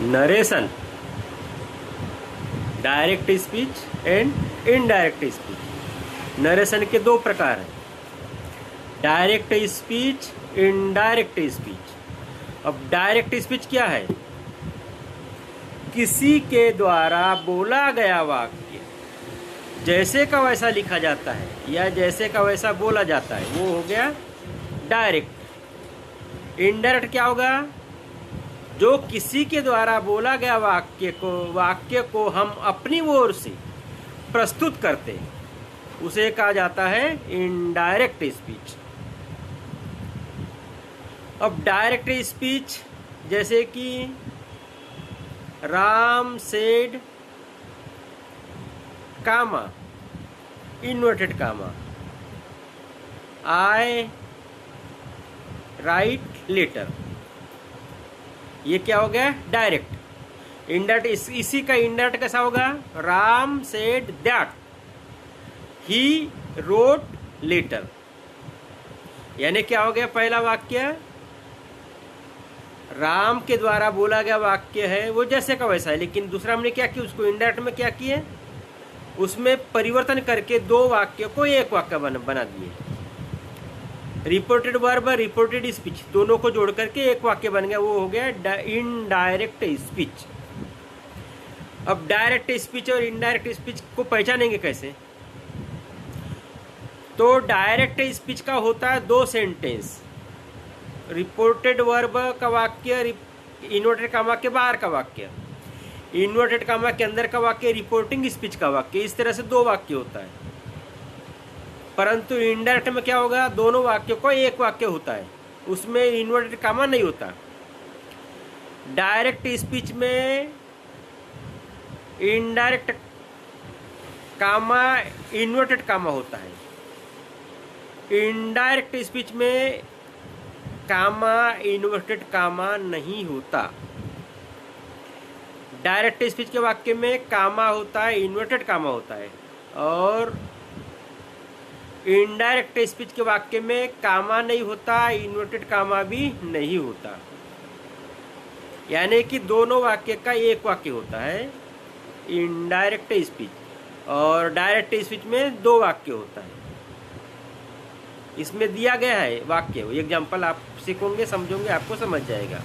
Narration, direct speech and indirect speech. Narration के दो प्रकार हैं, डायरेक्ट स्पीच, इनडायरेक्ट स्पीच। अब डायरेक्ट स्पीच क्या है? किसी के द्वारा बोला गया वाक्य जैसे का वैसा लिखा जाता है या जैसे का वैसा बोला जाता है, वो हो गया डायरेक्ट। इनडायरेक्ट क्या होगा? जो किसी के द्वारा बोला गया वाक्य को हम अपनी ओर से प्रस्तुत करते हैं, उसे कहा जाता है इनडायरेक्ट स्पीच। अब डायरेक्ट स्पीच जैसे कि Ram said comma, inverted comma, I write letter, ये क्या हो गया? डायरेक्ट। इनडायरेक्ट, इसी का इनडायरेक्ट कैसा होगा? Ram said that he wrote letter, यानी क्या हो गया? पहला वाक्य राम के द्वारा बोला गया वाक्य है, वो जैसे का वैसा है, लेकिन दूसरा हमने क्या किया? उसको इनडायरेक्ट में क्या किए? उसमें परिवर्तन करके दो वाक्य को एक वाक्य बना दिए। रिपोर्टेड वर्ब, रिपोर्टेड स्पीच, दोनों को जोड़ करके एक वाक्य बन गया, वो हो गया इनडायरेक्ट स्पीच। अब डायरेक्ट स्पीच और इनडायरेक्ट स्पीच को पहचानेंगे कैसे? तो डायरेक्ट स्पीच का होता है दो सेंटेंस, रिपोर्टेड वर्ब का वाक्य, इन्वर्टेड कामा के बाहर का वाक्य, इन्वर्टेड कामा के अंदर का वाक्य, रिपोर्टिंग स्पीच का वाक्य। इस तरह से दो वाक्य होता है। परंतु इनडायरेक्ट में क्या होगा? दोनों वाक्यों को एक वाक्य होता है, उसमें इन्वर्टेड कामा नहीं होता। डायरेक्ट स्पीच में इनडायरेक्ट कामा इन्वर्टेड कामा होता है, इनडायरेक्ट स्पीच में कामा इन्वर्टेड कामा नहीं होता। डायरेक्ट स्पीच के वाक्य में कामा होता है, इन्वर्टेड कामा होता है, और इनडायरेक्ट स्पीच के वाक्य में कामा नहीं होता, इन्वर्टेड कामा भी नहीं होता। यानी कि दोनों वाक्य का एक वाक्य होता है इनडायरेक्ट स्पीच, और डायरेक्ट स्पीच में दो वाक्य होता है। इसमें दिया गया है वाक्य, एग्जाम्पल आप सीखोगे, समझोगे, आपको समझ जाएगा।